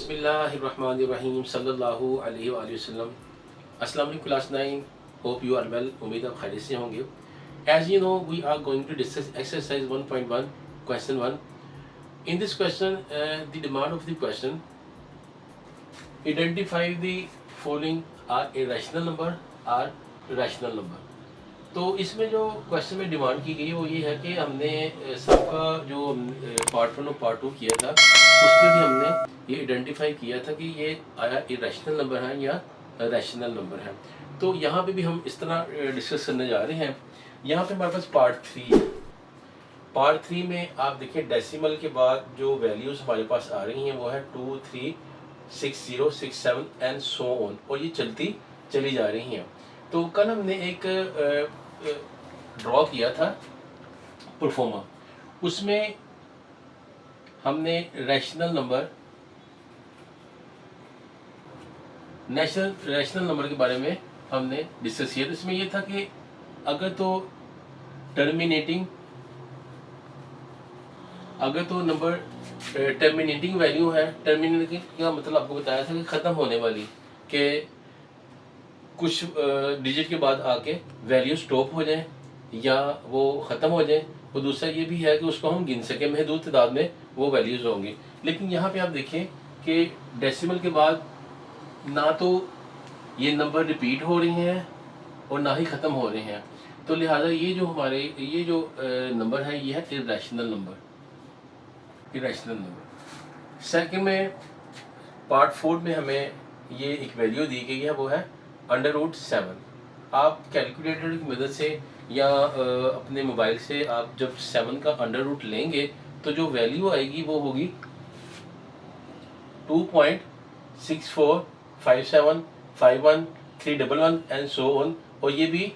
बिस्मिल्लाहिर्रहमानिर्रहीम सल्लल्लाहु अलैहि वसल्लम। अस्सलाम वालेकुम class 9। Hope you are well. उम्मीद आप खैरियत से होंगे। As you know we are going to discuss exercise 1.1 question 1। In this question the demand of the question identify the following are a rational number or rational number. तो इसमें जो question में demand की गई वो ये है कि हमने सबका जो पार्ट 1 और पार्ट 2 किया था उसमें भी हमने ये आइडेंटिफाई किया था कि ये आया इरेशनल नंबर है या रैशनल नंबर है। तो यहाँ पे भी हम इस तरह डिस्कस करने जा रहे हैं। यहाँ पे हमारे पास पार्ट 3 है। पार्ट 3 में आप देखिए डेसिमल के बाद जो वैल्यूज़ हमारे पास आ रही हैं वो है 2, 3, 6, 0, 6, 7 एंड सो ऑन, और ये चलती चली जा रही हैं। तो कल हमने एक ड्रॉ किया था परफॉर्मा, उसमें हमने रैशनल नंबर रैशनल नंबर के बारे में हमने डिस्कस किया। तो इसमें ये था कि अगर तो नंबर टर्मिनेटिंग वैल्यू है, टर्मिनेटिंग का मतलब आपको बताया था कि ख़त्म होने वाली, कि कुछ डिजिट के बाद आके वैल्यू स्टॉप हो जाए या वो ख़त्म हो जाए। और दूसरा ये भी है कि उसको हम गिन सकें, महदूद तादाद में वो वैल्यूज़ होंगी। लेकिन यहाँ पे आप देखें कि डेसिमल के बाद ना तो ये नंबर रिपीट हो रही हैं और ना ही ख़त्म हो रहे हैं। तो लिहाजा ये जो हमारे ये जो नंबर है ये है इरेशनल नंबर। सेकंड में पार्ट 4 में हमें ये एक वैल्यू दी गई है, वो है √7। आप कैलकुलेटर की मदद से या अपने मोबाइल से आप जब 7 का अंडर रूट लेंगे तो जो वैल्यू आएगी वो होगी 2.64575131 एंड सो ऑन। और ये भी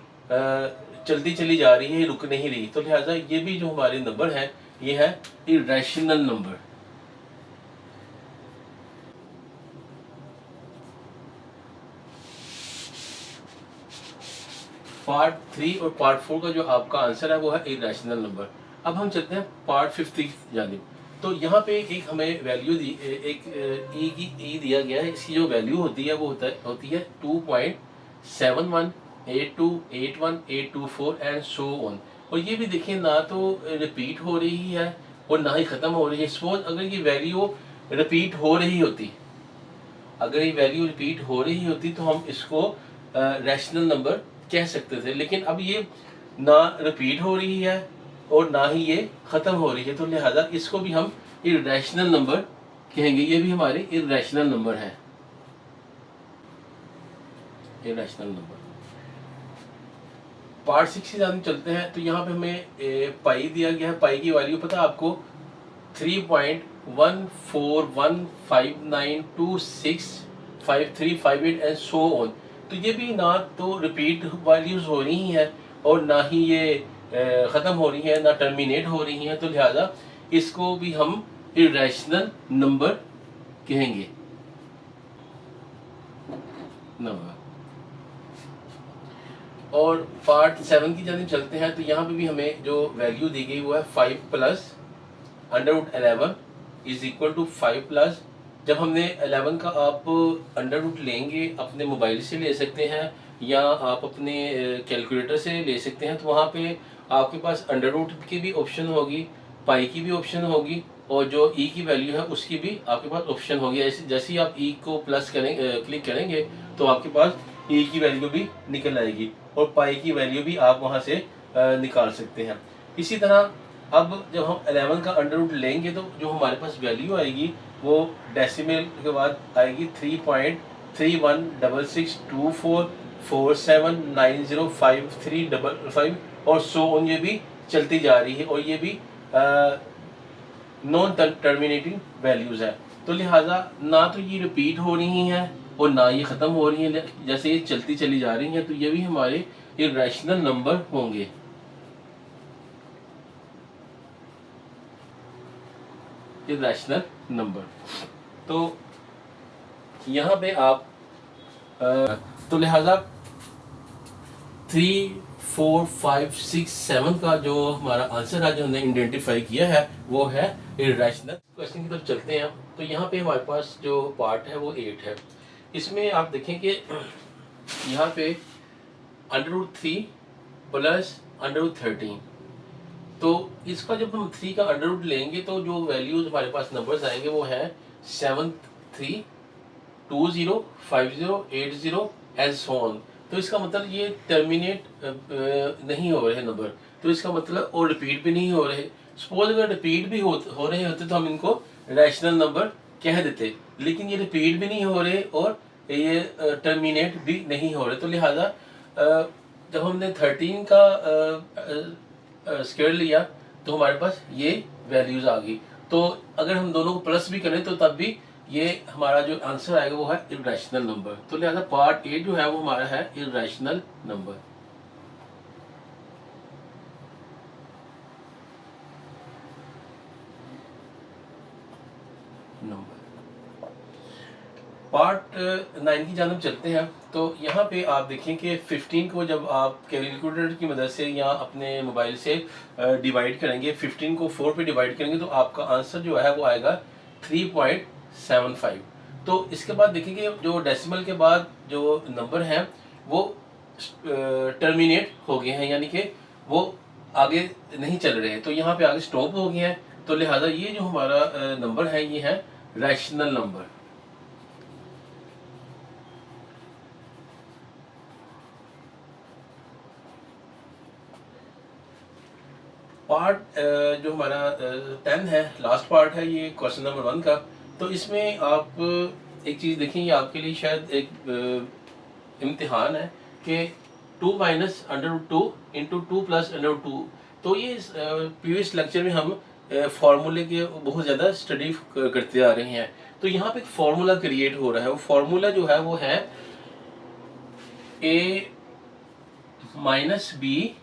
चलती चली जा रही है, रुक नहीं रही। तो लिहाजा ये भी जो हमारे नंबर है ये है इरेशनल नंबर। पार्ट 3 और पार्ट 4 का जो आपका आंसर है वो है इरेशनल नंबर। अब हम चलते हैं पार्ट 5 की जानिब। तो यहाँ पे एक हमें वैल्यू दी, एक ई दिया गया है। इसकी जो वैल्यू होती है वो होती है 2.71828184 एंड सो ऑन। और ये भी देखिए ना तो रिपीट हो रही है और ना ही ख़त्म हो रही है। सपोज अगर ये वैल्यू रिपीट हो रही होती, तो हम इसको रैशनल नंबर कह सकते थे। लेकिन अब ये ना रिपीट हो रही है और ना ही ये ख़त्म हो रही है, तो लिहाजा इसको भी हम इरेशनल नंबर कहेंगे। ये भी हमारे इरेशनल नंबर है, इरेशनल नंबर। पार्ट 6 की जानिब चलते हैं। तो यहाँ पे हमें पाई दिया गया है। पाई की वैल्यू पता है आपको 3.1415926535 एंड सो ऑन। तो ये भी ना तो रिपीट वैल्यूज हो रही हैं और ना ही ये ख़त्म हो रही हैं, ना टर्मिनेट हो रही हैं। तो लिहाजा इसको भी हम इरेशनल नंबर कहेंगे। नंबर। और पार्ट 7 की जानिब चलते हैं। तो यहाँ पे भी हमें जो वैल्यू दी गई वो है 5 plus √11 is equal to 5 plus. जब हमने 11 का आप अंडर रूट लेंगे, अपने मोबाइल से ले सकते हैं या आप अपने कैलकुलेटर से ले सकते हैं। तो वहाँ पे आपके पास अंडर रूट की भी ऑप्शन होगी, पाई की भी ऑप्शन होगी, और जो ई की वैल्यू है उसकी भी आपके पास ऑप्शन होगी। जैसे ही आप ई को प्लस क्लिक करेंगे तो आपके पास ई की वैल्यू भी निकल आएगी और पाई की वैल्यू भी आप वहाँ से निकाल सकते हैं। इसी तरह अब जब हम 11 का अंडर रूट लेंगे तो जो हमारे पास वैल्यू आएगी वो डेसिमल के बाद आएगी 3.312447905355 और सो ऑन। ये भी चलती जा रही है और ये भी नॉन टर्मिनेटिंग वैल्यूज़ है। तो लिहाजा ना तो ये रिपीट हो रही हैं और ना ये ख़त्म हो रही हैं, जैसे ये चलती चली जा रही हैं। तो ये भी हमारे इरेशनल नंबर होंगे। Irrational number. तो यहाँ पे आप तो लिहाजा 3, 4 5 6 7 का जो हमारा आंसर है जो हमने आइडेंटिफाई किया है वो है इरेशनल। क्वेश्चन की तरफ चलते हैं। तो यहाँ पे हमारे पास जो पार्ट है वो 8 है। इसमें आप देखें कि यहाँ पे √3 प्लस √13, तो इसका जब हम 3 का अंडर लेंगे तो जो वैल्यूज हमारे पास नंबर्स आएंगे वो है 7 3 2 0 5 0 8 0 एंड सो ऑन। तो इसका मतलब ये टर्मिनेट नहीं हो रहे नंबर, तो इसका मतलब और रिपीट भी नहीं हो रहे। सपोज अगर रिपीट भी हो रहे होते तो हम इनको रैशनल नंबर कह देते, लेकिन ये रिपीट भी नहीं हो रहे और ये टर्मिनेट भी नहीं हो रहे। तो लिहाजा जब हमने 13 का स्क्वायर लिया तो हमारे पास ये वैल्यूज आ गई। तो अगर हम दोनों को प्लस भी करें तो तब भी ये हमारा जो आंसर आएगा वो है इरेशनल नंबर। तो लिहाजा पार्ट ए जो है वो हमारा है इरेशनल नंबर। पार्ट 9 की जानब चलते हैं। तो यहाँ पे आप देखें कि 15 को जब आप कैलकुलेटर की मदद से या अपने मोबाइल से डिवाइड करेंगे, 15 को 4 पे डिवाइड करेंगे तो आपका आंसर जो है वो आएगा 3.75। तो इसके बाद देखेंगे जो डेसिमल के बाद जो नंबर हैं वो टर्मिनेट हो गए हैं, यानी कि वो आगे नहीं चल रहे हैं, तो यहाँ पे आगे स्टॉप हो गए हैं। तो लिहाजा ये जो हमारा नंबर है ये है रैशनल नंबर। पार्ट जो हमारा 10 है, लास्ट पार्ट है ये क्वेश्चन नंबर 1 का। तो इसमें आप एक चीज़ देखें, ये आपके लिए शायद एक इम्तिहान है कि 2 माइनस √2 इंटू 2 प्लस √2। तो ये प्रीवियस लेक्चर में हम फार्मूले के बहुत ज़्यादा स्टडी करते आ रहे हैं। तो यहाँ पे एक फार्मूला क्रिएट हो रहा है, वो फार्मूला जो है वो है a माइनस बी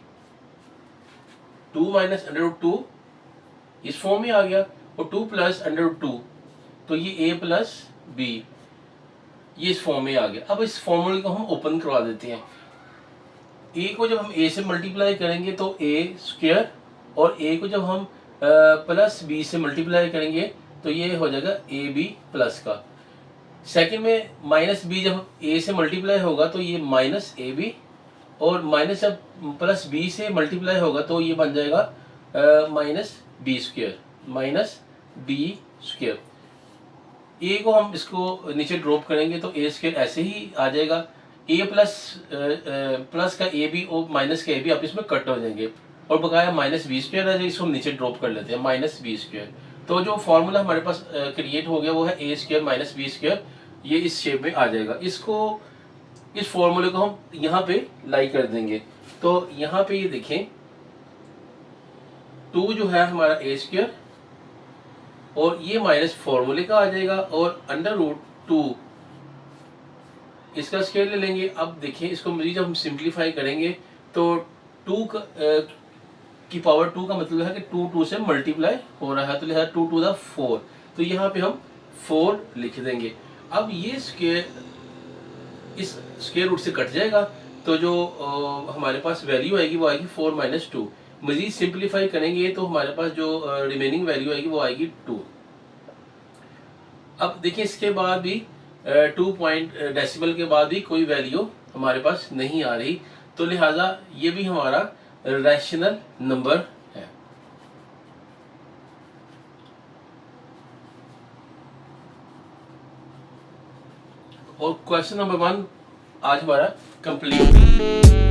2 माइनस √2 इस फॉर्म में आ गया, और 2 प्लस √2 तो ये a प्लस बी ये इस फॉर्म में आ गया। अब इस फॉर्मूले को हम ओपन करवा देते हैं। a को जब हम a से मल्टीप्लाई करेंगे तो a स्क्वायर, और a को जब हम प्लस b से मल्टीप्लाई करेंगे तो ये हो जाएगा ab प्लस का। सेकंड में माइनस b जब a से मल्टीप्लाई होगा तो ये माइनस ab, और माइनस जब प्लस b से मल्टीप्लाई होगा तो ये बन जाएगा minus B square, minus B square. A को हम इसको नीचे ड्रॉप करेंगे तो ए स्क्वायर ऐसे ही आ जाएगा। ए प्लस प्लस का ए बी और माइनस का ए बी आप इसमें कट हो जाएंगे, और बकाया माइनस बी स्क्वायर है, इसको हम नीचे ड्रॉप कर लेते हैं माइनस बी स्क्वायर। तो जो फॉर्मूला हमारे पास क्रिएट हो गया वो है ए स्क्वायर माइनस बी स्क्वायर, ये इस शेप में आ जाएगा। इसको इस फॉर्मूले को हम यहाँ पे लाई कर देंगे। तो यहाँ पे ये देखें 2 जो है हमारा ए स्क्वायर, और ये माइनस फॉर्मूले का आ जाएगा, और √2 इसका स्क्वायर ले लेंगे। अब देखिए इसको मजीद जब हम सिंप्लीफाई करेंगे तो 2 की पावर 2 का मतलब है कि 2 से मल्टीप्लाई हो रहा है, तो लिहाजा 2 टू द 4, तो यहाँ पे हम 4 लिख देंगे। अब ये स्क्वायर इस स्क्वायर रूट से कट जाएगा, तो जो हमारे पास वैल्यू आएगी वो आएगी 4 माइनस 2। मजीद सिंप्लीफाई करेंगे तो हमारे पास जो रिमेनिंग वैल्यू आएगी वो आएगी 2। अब देखिए इसके बाद भी 2 पॉइंट डेसिमल के बाद भी कोई वैल्यू हमारे पास नहीं आ रही, तो लिहाजा ये भी हमारा रैशनल नंबर है। और क्वेश्चन नंबर 1 आज हमारा कंप्लीट।